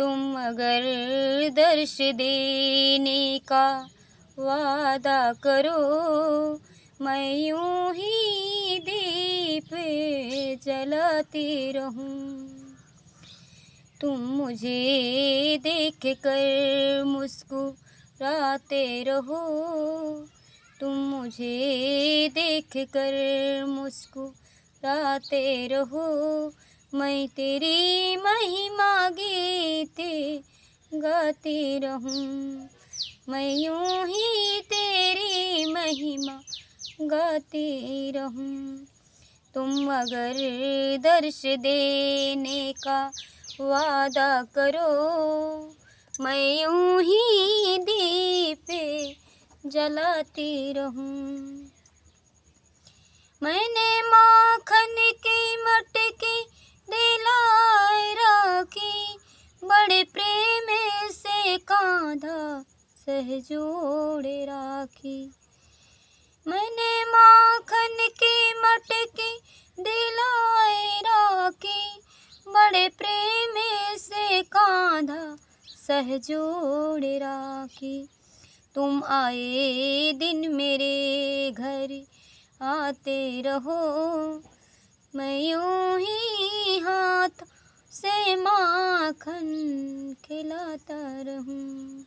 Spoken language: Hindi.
तुम अगर दर्श देने का वादा करो, मैं यूं ही दीप जलाती रहूं। तुम मुझे देख कर मुस्कुराते रहो, तुम मुझे देख कर मुस्कुराते रहो। मैं तेरी महिमा गीते गाती रहूं, मैं यूं ही तेरी महिमा गाती रहूं। तुम अगर दर्श देने का वादा करो, मैं यूं ही दीप जलाती रहूं। मैंने माखन की मटकी दिलाए राखी, बड़े प्रेम से कांधा सहजोड़े राखी। मैंने माखन की मटकी दिलाए राखी, बड़े प्रेम से कांधा सहजोड़े राखी। तुम आए दिन मेरे घर आते रहो, मैं यूं ही हाथ से माखन खिलाता रहूं।